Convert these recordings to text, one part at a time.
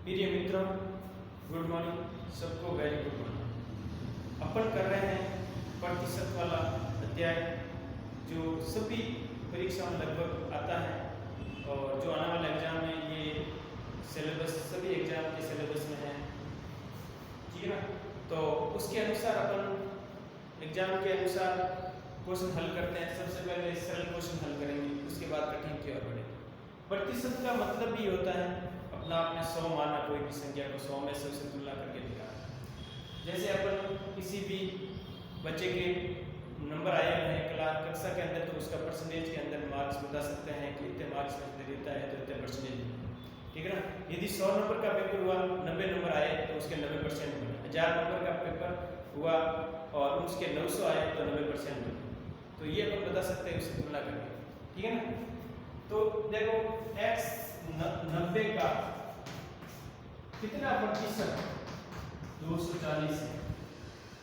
प्रिय मित्रों, good morning. सबको वेरी गुड मॉर्निंग। अपन कर रहे हैं प्रतिशत वाला अध्याय जो सभी परीक्षाओं में लगभग आता है और जो आने वाला एग्जाम में ये सिलेबस सभी एग्जाम के सिलेबस में है, ठीक है ना। तो उसके अनुसार अपन एग्जाम के अनुसार क्वेश्चन हल करते हैं। सबसे पहले सरल क्वेश्चन हल करेंगे, उसके बाद कठिन की ओर बढ़ेंगे। प्रतिशत का मतलब भी होता है अपना आपने 100 माना, कोई भी संख्या को 100 में 100 से तुलना करके दिखाना। जैसे अपन किसी भी बच्चे के नंबर आए हैं कक्षा के अंदर, तो उसका परसेंटेज के अंदर मार्क्स बता सकते हैं कि इतने मार्क्स में देता है तो इतने परसेंटेज, ठीक है ना। यदि 100 नंबर का पेपर हुआ, 90 नंबर आए तो उसके 90% बने। 1000 नंबर का पेपर हुआ और उसके 900 आए तो 90% बने। तो ये अपन बता सकते हैं उससे तुलना करके, ठीक है ना। तो देखो x 90 का कितना प्रतिशत 240 है।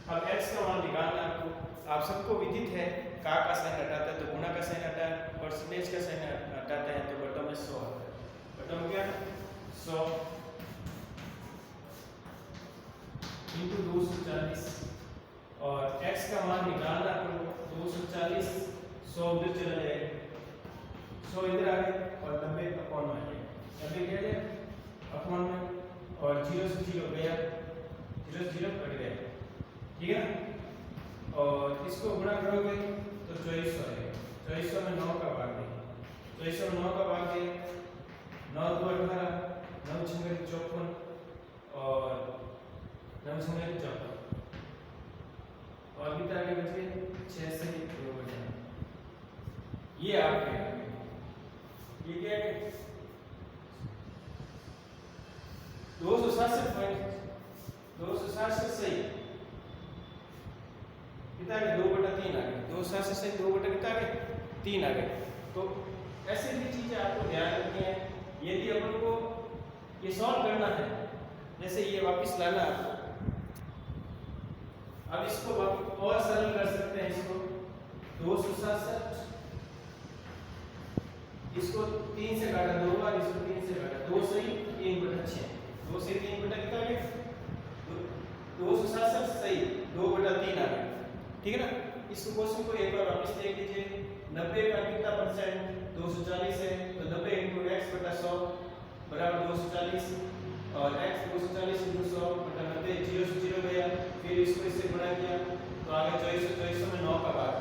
अब x का मान निकालना आपको, आप सबको विदित है, का साइन हटाता है तो गुणा का साइन हटाता है, परसेंटेज का साइन हटाते हैं तो बटों में 100 आता है। बटों में क्या 100 इंटू 240 और x का मान निकालना आपको 240 100 उधर चला जाएगा, 100 इधर आ गया और 90 अपॉन में आ गया। 90 क्या है अपॉन में और 0 से 0 गया, 0 से 0 कट गया, ठीक है ना। और इसको गुणा करोगे तो 2400 आएगा। 2400 में 9 का भाग देंगे, 2400 में 9 का भाग देंगे, 9 2 18, 9 6 54 और 9 6 54 और कितना आगे बच गए 6 से 2 बचा। ये आपके ये क्या है 267 सही कितना आ गया 2/3 आ गया। 267 सही 2 कितना आ गया 3 आ गया। तो ऐसे भी चीजें आपको ध्यान रखनी है। यदि अपन को ये सॉल्व करना है, जैसे ये वापस लाना आपको, अब इसको और सरल कर सकते हैं। इसको 267 इसको 3 से काटा 2 बार, इसको 3 से काटा 2 सही 3/6, 2 से 3 बटा कितना आ गया 267 सही 2/3 आ गया, ठीक है ना। इस क्वेश्चन को एक बार वापस देख लीजिए। 90 का कितना परसेंट 240 है तो 90 × x/100 बराबर 240 और x 240 × 100 बटा 90, 0 से 0 गया, फिर इसको इससे गुणा किया तो आ गया 2400 में 9 का भाग,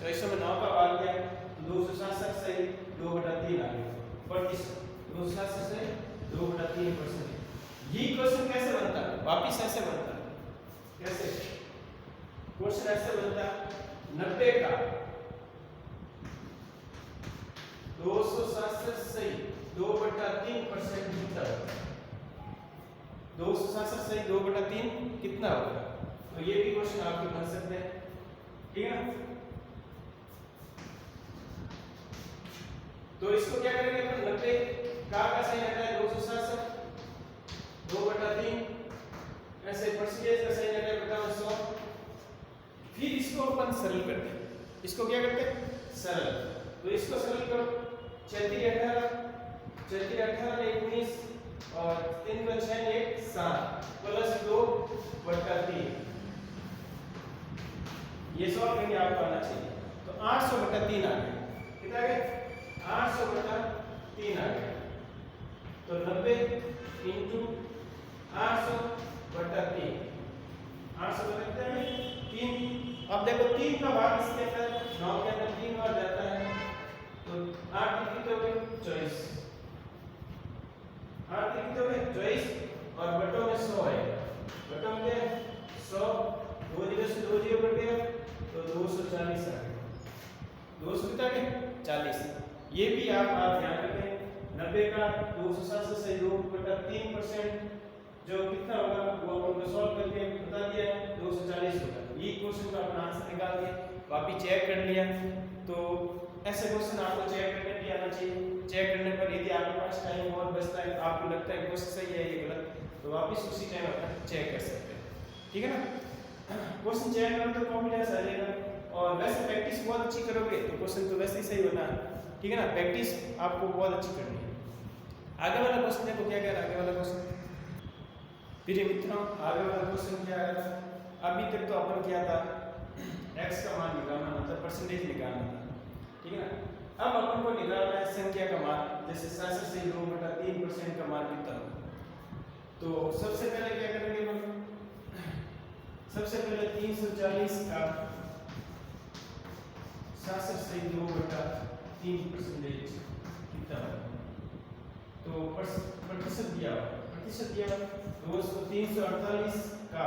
2400 में 9 का भाग गया तो 267 सही 2/3 आ गया प्रतिशत। 267 से 2/3%। ये क्वेश्चन कैसे बनता है, वापिस ऐसे बनता है। कैसे क्वेश्चन ऐसे बनता है 90 का 267 सही 2/3% कितना होगा, 267 सही 2/3 कितना होगा। तो ये भी क्वेश्चन आपके बन सकते हैं, ठीक है ना। तो इसको क्या करेंगे अपन 90 का साइन हटाए 267 2/3 ऐसे परसेंटेज का साइन हटाए बटा 100। फिर इसको अपन सरल करते हैं। इसको क्या करते हैं सरल। तो इसको सरल करो 34 18 ने 19 और 3 × 6 1 7 प्लस 2/3। ये सॉल्व करके आपको आना चाहिए। तो 800/3 आ गया, कितना आ गया 800/3 आ गया। तो 90 × 800/3, 800/3। अब देखो 3 का भाग इसके अंदर 9 के अंदर 3 बार जाता है तो 8 कितने हो गए 24, 8 कितने हो गए 24 और बटों में 100 आएगा। बटों में 100 2 0 से 2 0 कट गया तो 240 आ गया। 200 कितना गया 40। ये भी आप ध्यान रखें। 90 का 267 से 2/3% जो कितना होगा वो अपन को सॉल्व करके बता दिया है 240 होगा। ये क्वेश्चन का अपना आंसर निकाल के वापस चेक कर लिया। तो ऐसे क्वेश्चन आपको चेक करने भी आना चाहिए। चेक करने पर यदि आपके पास टाइम और बचता है, आपको लगता है क्वेश्चन सही है ये गलत, तो वापस उसी टाइम अपना चेक कर सकते हैं, ठीक है ना। क्वेश्चन चेक करो तो कॉन्फिडेंस आ जाएगा। और वैसे प्रैक्टिस बहुत अच्छी करोगे तो क्वेश्चन तो वैसे ही सही होना है, ठीक है ना। प्रैक्टिस आपको बहुत अच्छी करनी है। आगे वाला क्वेश्चन देखो क्या कह रहा है। आगे वाला क्वेश्चन फिर मित्रों आगे वाला क्वेश्चन क्या है? अभी तक तो अपन क्या था, x का मान निकालना मतलब परसेंटेज निकालना था, ठीक है ना। अब अपन को निकालना है संख्या का मान, जैसे 67 से 2/3% का मान कितना होगा। तो सबसे पहले क्या करेंगे हम, सबसे पहले 340 का 67 से 2/3% कितना होगा। तो प्रतिशत दिया 348 का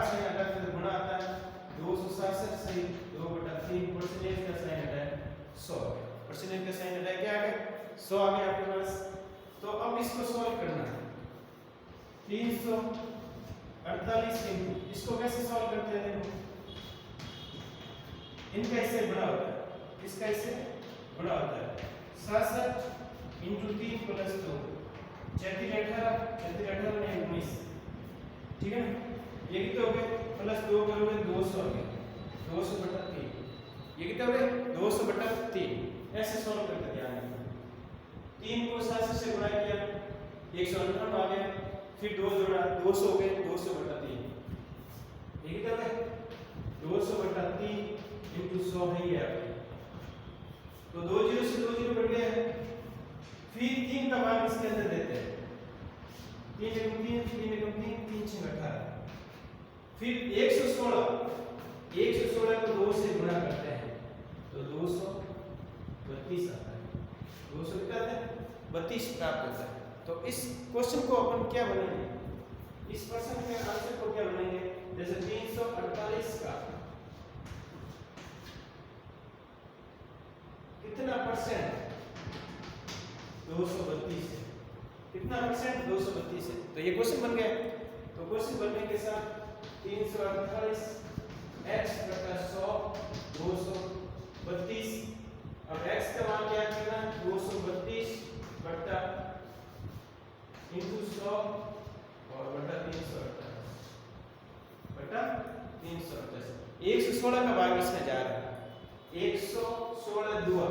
साइन हटा कर गुणा आता है 267 से 2/3% का साइन हटा है 100, परसेंटेज का साइन हटा है क्या आ गया 100 आ गया आपके पास। तो अब इसको सॉल्व करना है 348 इंटू, इसको कैसे सॉल्व करते हैं, इनका इससे गुणा होता है, इसका इससे गुणा होता है 67 इंटू 3 प्लस 2 18 में 19, ठीक है ना। ये कितने हो गए, प्लस 2 करोगे 200 हो गए, 200/3, ये कितने हो गए 200/3। ऐसे सॉल्व करके ध्यान रखना, 3 को 67 से गुणा किया 198 आ गया, फिर 2 जोड़ा 200 हो गए 200/3, ये कितने हो गए 200/3 इंटू 100 है ये आपके। तो 2 जीरो से 2 जीरो कट गया है, फिर 3 का मान इसके अंदर देते हैं, 3 एकम 3 3 6 18, फिर 116 को 2 से गुणा करते हैं तो 232 आता है, 200 कितना आता है 32 प्राप्त होता है। तो इस क्वेश्चन को अपन क्या बनाएंगे, इस प्रश्न के आंसर को क्या बनाएंगे, जैसे 348 का कितना परसेंट 232 है, कितना परसेंट 232 है। तो ये क्वेश्चन बन गया। तो क्वेश्चन बनने के साथ 348 x बटा 100 232, अब x का मान क्या करना 232 बटा इंटू 100 और बटा 348 116 का भाग इसमें जा रहा है, 116 दुआ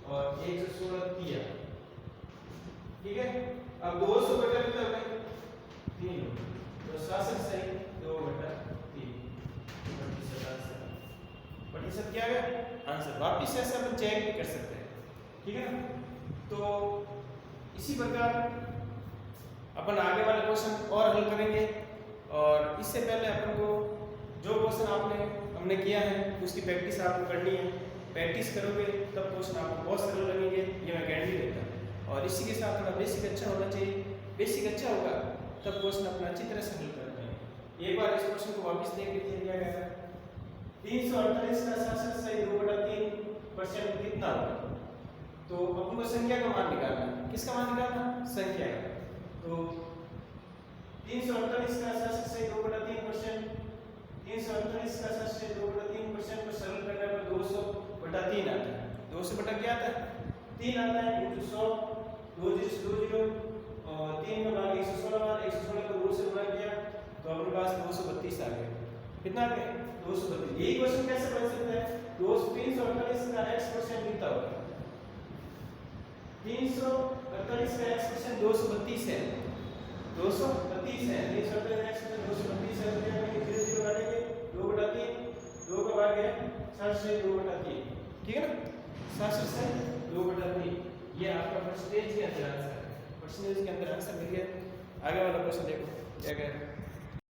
और 116 तिया, ठीक है। अब 200 बटा कितना हो गया 3, तो 67 से 2/3 प्रतिशत क्या है आंसर। वापिस ऐसे अपन चेक भी कर सकते हैं, ठीक है ना। तो इसी प्रकार अपन आगे वाले क्वेश्चन और हल करेंगे, और इससे पहले अपन को जो क्वेश्चन हमने किया है उसकी प्रैक्टिस आपको करनी है। प्रैक्टिस करोगे तब क्वेश्चन आपको बहुत सरल लगेंगे, ये मैं गारंटी देता हूँ। और इसी के साथ अपना बेसिक अच्छा होना चाहिए, बेसिक अच्छा होगा तब क्वेश्चन अपना अच्छी तरह से हल कर पाएंगे। एक बार इस क्वेश्चन को वापस देख लेते हैं क्या गया, 348 का 67 से 2/3% कितना होगा। तो अपन को संख्या का मान निकालना है, किसका मान निकालना, संख्या का। तो 348 का 67 से 2/3%, 348 का 67 से 2/3% को सरल करने पर 200/3 आता है, 200 बटा क्या आता है 3 आता है इंटू 100, 2 जीरो से 2 जीरो और 3 का भाग 116 को 2 से गुणा किया तो अपने पास 232 आ गया। कितना आ गया 232। यही क्वेश्चन कैसे बन सकता है, 348 का x% कितना होगा, 348 का x% 232 है, 232 है, 348 का x% 232 है, तो क्या करेंगे 0 काटेंगे 2/3, 2 का भाग है 67 से 2/3, ठीक है ना, 67 से 2/3। ये आपका परसेंटेज के अंदर आंसर है, परसेंटेज के अंदर आंसर मिल गया। आगे वाला क्वेश्चन देखो क्या कह रहा है।